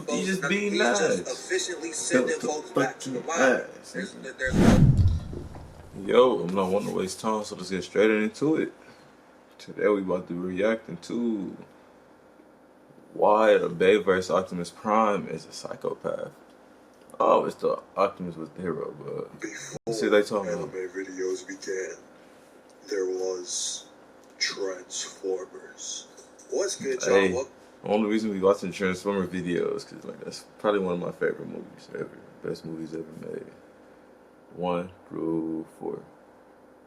You just being nice. Efficiently sending folks back to the bottom. Yo, I'm not wanting to waste time, so let's get straight into it. Today we about to be reacting to why the Bayverse Optimus Prime is a psychopath. Oh, it's the Optimus was the hero, but before see they talking anime about. videos began, there was Transformers. What's good, y'all? Hey, the only reason we watching Transformer videos, cause like that's probably one of my favorite movies ever, best movies ever made. 1 through 4.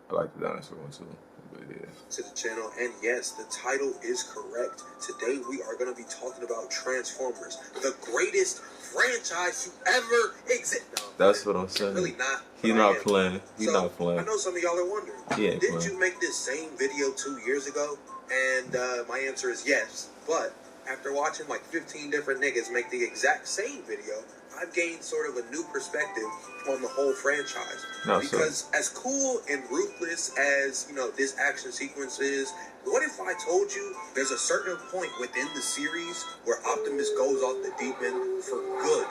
I like the dinosaur one too, but yeah. To the channel, and yes, the title is correct. Today we are going to be talking about Transformers, the greatest franchise to ever exist. No, that's what I'm saying. Really not. He's not playing. He's not playing. I know some of y'all are wondering. Didn't you make this same video 2 years ago? And my answer is yes. But after watching like 15 different niggas make the exact same video, I've gained sort of a new perspective on the whole franchise. Because as cool and ruthless as, you know, this action sequence is, what if I told you there's a certain point within the series where Optimus goes off the deep end for good?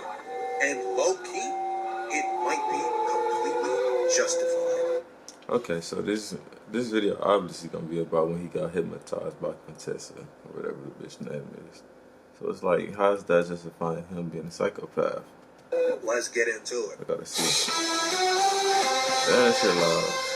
And low-key, it might be completely justified. Okay, so this video obviously gonna be about when he got hypnotized by Contessa, or whatever the bitch name is. So it's like, how's that justifying him being a psychopath? Let's get into it. I gotta see. That shit loud.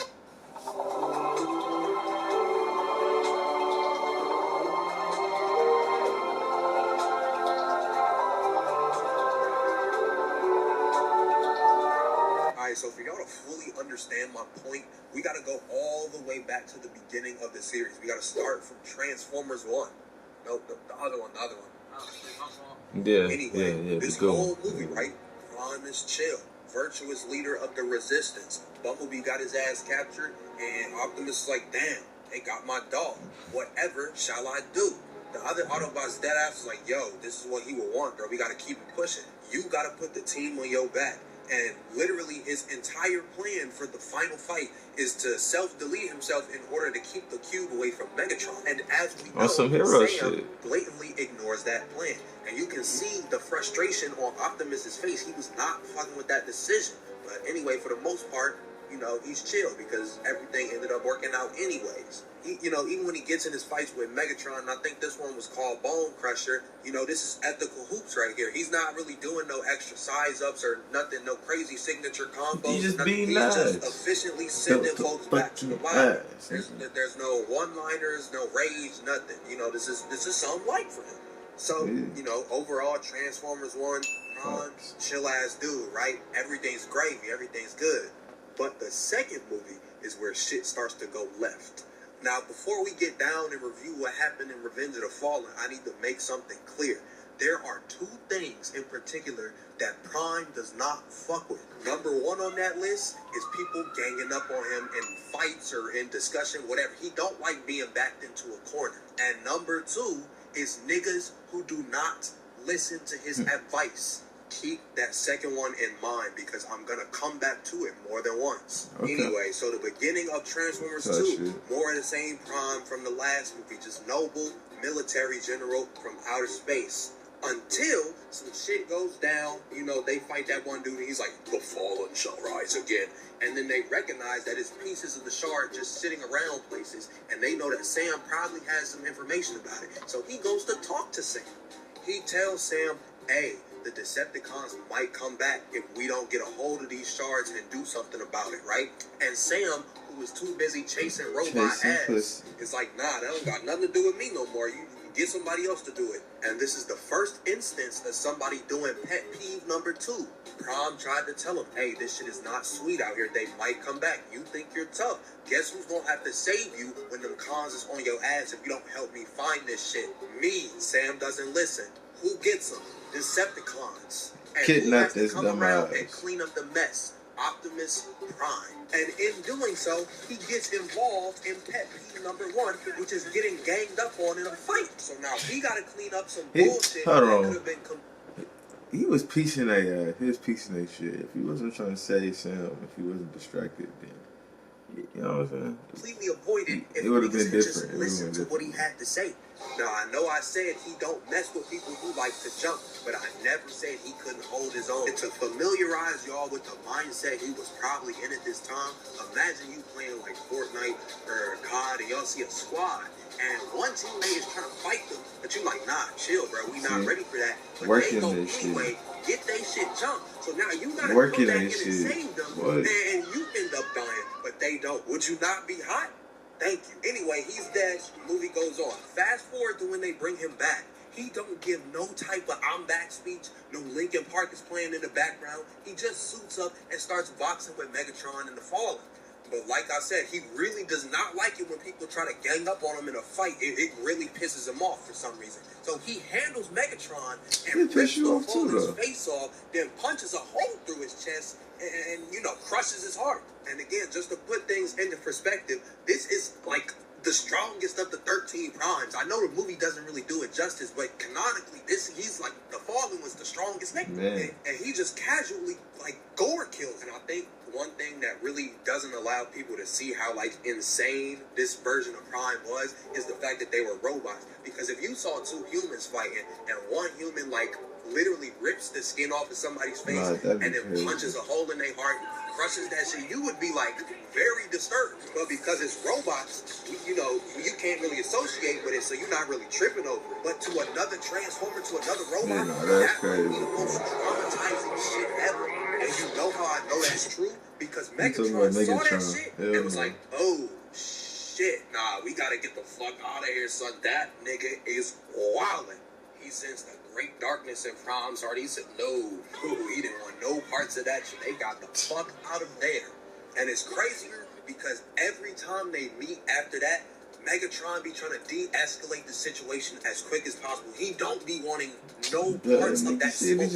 So for y'all to fully understand my point, we got to go all the way back to the beginning of the series. We got to start from Transformers 1. No, the other one. Yeah, anyway, this whole movie, right? Prime is chill, virtuous leader of the resistance. Bumblebee got his ass captured, and Optimus is like, damn, they got my dog. Whatever shall I do? The other Autobots deadass is like, yo, this is what he would want, bro. We got to keep it pushing. You got to put the team on your back. And literally his entire plan for the final fight is to self-delete himself in order to keep the cube away from Megatron. And as we know, some hero Sam shit. blatantly ignores that plan. And you can see the frustration on Optimus's face. He was not fucking with that decision. But anyway, for the most part, you know, he's chill because everything ended up working out anyways. You know, even when he gets in his fights with Megatron, I think this one was called Bone Crusher, you know, this is ethical hoops right here. He's not really doing no extra size-ups or nothing, no crazy signature combos. He's just being nice. He's just efficiently sending folks back to the bottom. There's no one-liners, no rage, nothing. You know, this is something light for him. So, you know, overall, Transformers 1, Prime, chill-ass dude, right? Everything's gravy, everything's good. But the second movie is where shit starts to go left. Now, before we get down and review what happened in Revenge of the Fallen, I need to make something clear. There are 2 things in particular that Prime does not fuck with. Number 1 on that list is people ganging up on him in fights or in discussion, whatever. He don't like being backed into a corner. And number 2 is niggas who do not listen to his advice. Keep that second one in mind because I'm going to come back to it more than once. Okay. Anyway, so the beginning of Transformers 2, more of the same Prime from the last movie, just noble military general from outer space. Until some shit goes down, you know, they fight that one dude and he's like, the fallen shall rise again. And then they recognize that it's pieces of the shard just sitting around places and they know that Sam probably has some information about it. So he goes to talk to Sam. He tells Sam, hey, the Decepticons might come back if we don't get a hold of these shards and do something about it, right? And Sam, who was too busy chasing robot ass, is like, nah, that don't got nothing to do with me no more. You get somebody else to do it. And this is the first instance of somebody doing pet peeve number 2. Prime tried to tell him, hey, this shit is not sweet out here. They might come back. You think you're tough. Guess who's gonna have to save you when them cons is on your ass if you don't help me find this shit? Me. Sam doesn't listen. Who gets them? Decepticons. And kidnap who has to come around and clean up the mess? Optimus Prime. And in doing so, he gets involved in pet peeve number 1, which is getting ganged up on in a fight. So now he got to clean up some bullshit that could have been. He was piecing a, he was piecing a shit. If he wasn't trying to save Sam, if he wasn't distracted, then You know what I'm saying? Completely avoided if It would have been different. just listen to what he had to say. Now, I know I said he don't mess with people who like to jump, but I never said he couldn't hold his own. And to familiarize y'all with the mindset he was probably in at this time, imagine you playing like Fortnite or COD and y'all see a squad and one teammate is trying to fight them, but you like, nah, chill, bro, we not ready for that. But working they go this anyway, shit. get they shit jumped. So now you gotta Working come back this in and shit. save them, What? and you end up dying, but they don't. Would you not be hot? Thank you. Anyway, he's dead. Movie goes on. Fast forward to when they bring him back. He don't give no type of I'm back speech. No Linkin Park is playing in the background. He just suits up and starts boxing with Megatron in the Fallen. But like I said, he really does not like it when people try to gang up on him in a fight. It really pisses him off for some reason. So he handles Megatron and rips the Fallen's face off, then punches a hole through his chest and you know, crushes his heart. And again, just to put things into perspective, this is like the strongest of the 13 primes. I know the movie doesn't really do it justice, but canonically, he's like, the Fallen was the strongest nigga. And he just casually, like, gore kills. And I think one thing that really doesn't allow people to see how, like, insane this version of Prime was is the fact that they were robots. Because if you saw two humans fighting, and one human, like, literally rips the skin off of somebody's face, and then punches a hole in their heart, crushes that shit, you would be like very disturbed. But because it's robots, you know, you can't really associate with it, so you're not really tripping over it. But to another Transformer, to another robot, that would be the most traumatizing shit ever. And you know how I know that's true? Because Megatron saw that shit and was like, oh shit, nah, we gotta get the fuck out of here, son. That nigga is wildin'. He sensed the great darkness in Prime's heart. He said, no, he didn't want no parts of that shit. They got the fuck out of there. And it's crazier because every time they meet after that, Megatron be trying to de-escalate the situation as quick as possible. He don't be wanting no parts of that smoke.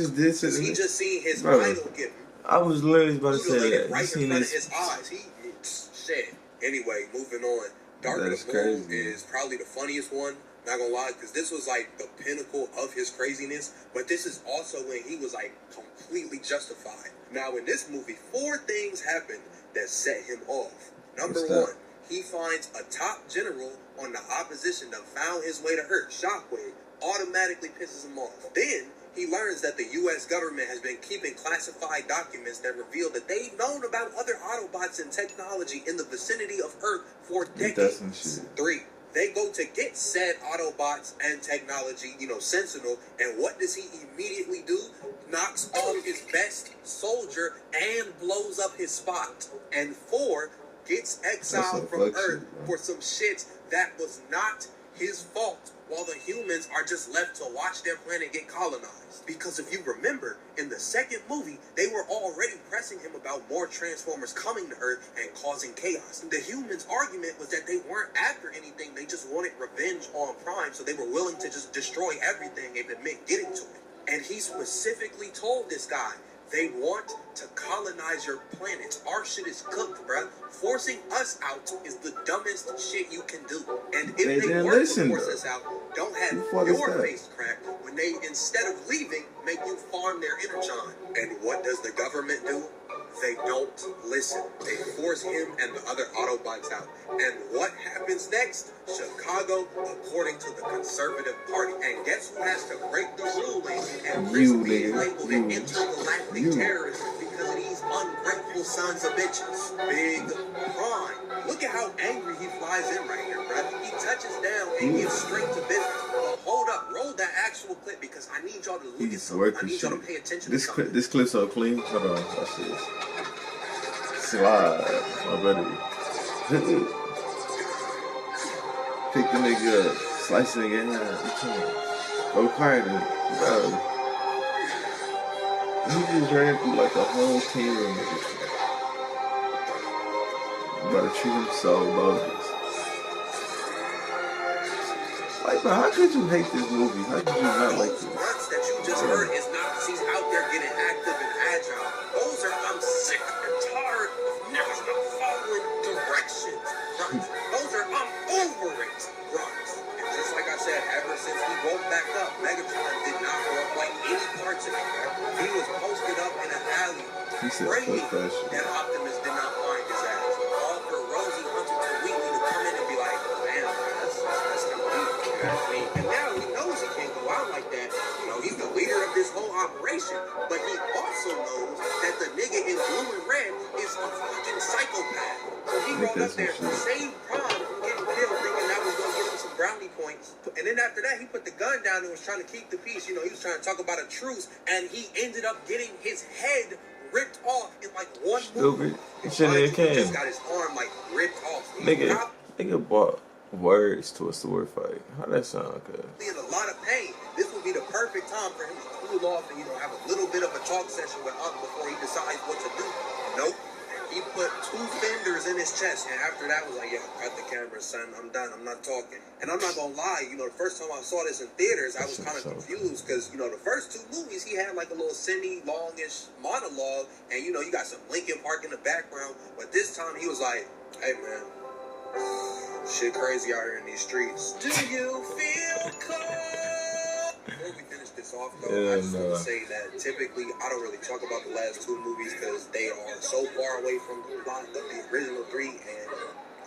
He just seen his idol get I was literally about to say that. Right in front of his eyes. He shit. Anyway, moving on. Dark of the Moon is probably the funniest one. Not gonna lie, because this was like the pinnacle of his craziness, but this is also when he was like completely justified. Now in this movie, 4 things happened that set him off. Number 1, he finds a top general on the opposition that found his way to Earth. Shockwave automatically pisses him off. Then he learns that the U.S. government has been keeping classified documents that reveal that they've known about other Autobots and technology in the vicinity of Earth for decades. 3, they go to get said Autobots and technology, you know, Sentinel, and what does he immediately do? Knocks off his best soldier and blows up his spot. And 4, gets exiled from Earth for some shit that was not his fault, while the humans are just left to watch their planet get colonized. Because if you remember, in the second movie, they were already pressing him about more Transformers coming to Earth and causing chaos. The humans' argument was that they weren't after anything, they just wanted revenge on Prime, so they were willing to just destroy everything if it meant getting to it. And he specifically told this guy, they want to colonize your planet. Our shit is cooked, bruh. Forcing us out is the dumbest shit you can do. And if they were to force us out, don't have your face cracked when they, instead of leaving, make you farm their energon. And what does the government do? They don't listen. They force him and the other Autobots out. And what happens next? Chicago, according to the Conservative Party. And guess who has to break the ruling and risk being labeled an intergalactic terrorist because of these ungrateful sons of bitches? Big Prime. Look at how angry he flies in right here, bro. He touches down and gets straight to business. But hold up, roll that actual clip because I need y'all to look at something. I need y'all to pay attention to something. This clip's so clean. Hold on, watch this. Slide, my buddy. Pick the nigga up, slice the nigga in half. Go quiet, bro. He just ran through like a whole team of niggas. You gotta treat him so bogus. Like, bro, how could you hate this movie? How could you not like this? Those grunts that you just heard is not because he's out there getting active and agile. Those are, I'm sick and tired of never not following directions grunts. Those are, I'm over it grunts. And just like I said, ever since he woke back up, Megatron did not want like any parts of it. He was posted up in an alley, praying that Optimus did not find his ass. All for operation, but he also knows that the nigga in blue and red is a fucking psychopath. So he rolled up there, saved Prom from getting killed, thinking that was going to give him some brownie points. And then after that, he put the gun down and was trying to keep the peace. You know, he was trying to talk about a truce, and he ended up getting his head ripped off in like one movie. He just got his arm like ripped off. Nigga bought words to a sword fight. How that sound? Cause in a lot of pain. This would be the perfect time for him to cool off and, you know, have a little bit of a talk session with us before he decides what to do. Nope. He put 2 fingers in his chest, and after that was like, yeah, cut the camera, son. I'm done. I'm not talking. And I'm not gonna lie, you know, the first time I saw this in theaters, I was kind of confused because, you know, the first 2 movies, he had like a little semi-longish monologue, and, you know, you got some Linkin Park in the background. But this time he was like, hey, man, shit crazy out here in these streets. Do you feel cold? Before we finish this off, though, I just want to say that typically I don't really talk about the last 2 movies because they are so far away from the plot of the original 3, and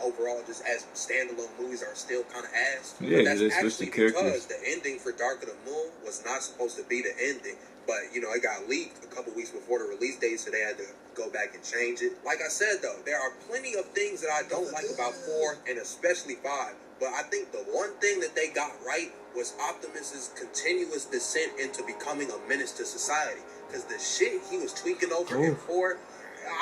overall, just as standalone movies are still kind of ass. Yeah, but that's actually because characters. the ending for Dark of the Moon was not supposed to be the ending. But, you know, it got leaked a couple weeks before the release date, so they had to go back and change it. Like I said, though, there are plenty of things that I don't like about 4 and especially 5. But I think the one thing that they got right was Optimus's continuous descent into becoming a menace to society. Because the shit he was tweaking over in 4,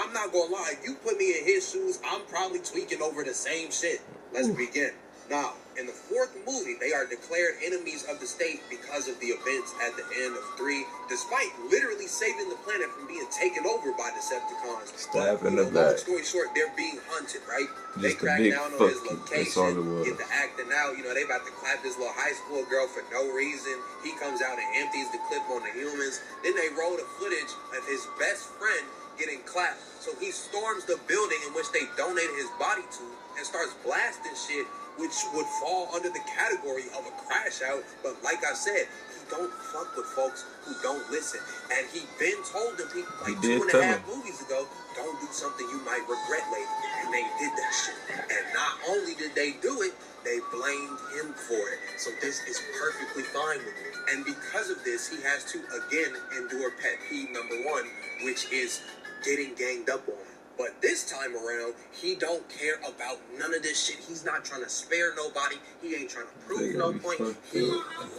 I'm not gonna lie, if you put me in his shoes, I'm probably tweaking over the same shit. Let's begin. Now, in the 4th movie, they are declared enemies of the state because of the events at the end of 3, despite literally saving the planet from being taken over by Decepticons. Stabbing the back. Long story short, they're being hunted, right? Just they crack down on his location, get to acting out. You know, they about to clap this little high school girl for no reason. He comes out and empties the clip on the humans. Then they roll the footage of his best friend getting clapped. So he storms the building in which they donated his body to and starts blasting shit, which would fall under the category of a crash out. But like I said, he don't fuck with folks who don't listen. And he been told them people like 2.5 movies ago, don't do something you might regret later. And they did that shit. And not only did they do it, they blamed him for it. So this is perfectly fine with him. And because of this, he has to again endure pet peeve number 1, which is getting ganged up on. But this time around, he don't care about none of this shit. He's not trying to spare nobody. He ain't trying to prove no point. He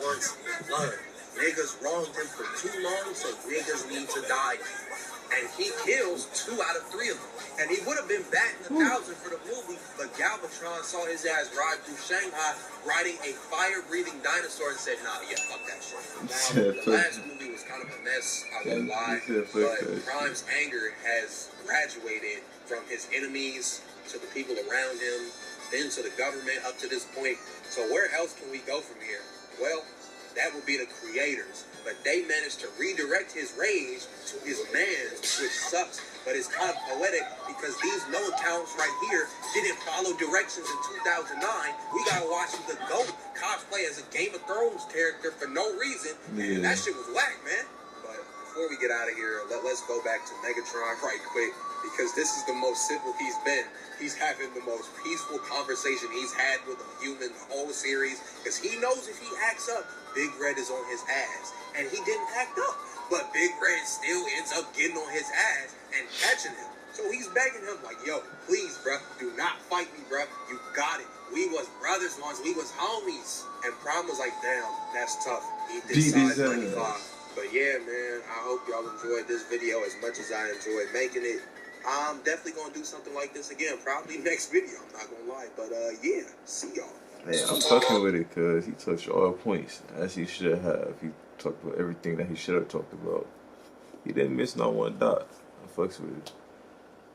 wants blood. Niggas wronged him for too long, so niggas need to die. And he kills 2 out of 3 of them. And he would have been batting 1,000 for the movie, but Galvatron saw his ass ride through Shanghai riding a fire-breathing dinosaur and said, nah, yeah, fuck that shit. Now, the last movie was kind of a mess, I won't lie, but Prime's anger has graduated from his enemies to the people around him, then to the government up to this point. So where else can we go from here? Well, that would be the creators. But they managed to redirect his rage to his man, which sucks. But it's kind of poetic because these no accounts right here didn't follow directions in 2009. We gotta watch the GOAT cosplay as a Game of Thrones character for no reason. And that shit was whack, man. But before we get out of here, let's go back to Megatron right quick, because this is the most simple he's been. He's having the most peaceful conversation he's had with a human the whole series, because he knows if he acts up, Big Red is on his ass. And he didn't act up, but Big Red still ends up getting on his ass and catching him. So he's begging him like, yo, please, bruh, do not fight me, bruh. You got it. We was brothers once. We was homies. And Prime was like, damn, that's tough. He did size 95. But yeah, man, I hope y'all enjoyed this video as much as I enjoyed making it. I'm definitely going to do something like this again, probably next video. I'm not going to lie. But yeah, see y'all. Hey, I'm fucking with it because he touched all points as he should have. He talked about everything that he should have talked about. He didn't miss not one dot. I fucks with it.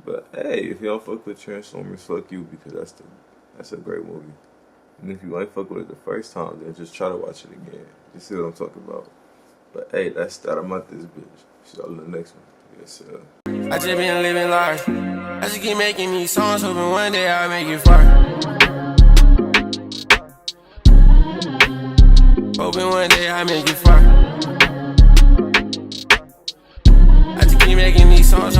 But hey, if y'all fuck with Transformers, fuck you, because that's a great movie. And if you ain't fuck with it the first time, then just try to watch it again. You see what I'm talking about. But hey, that's that. I'm out this bitch. See y'all in the next one. Yes, sir. I just been living large. I just keep making these songs, hoping one day I'll make it far. Hoping one day I make it far. I just keep making these songs.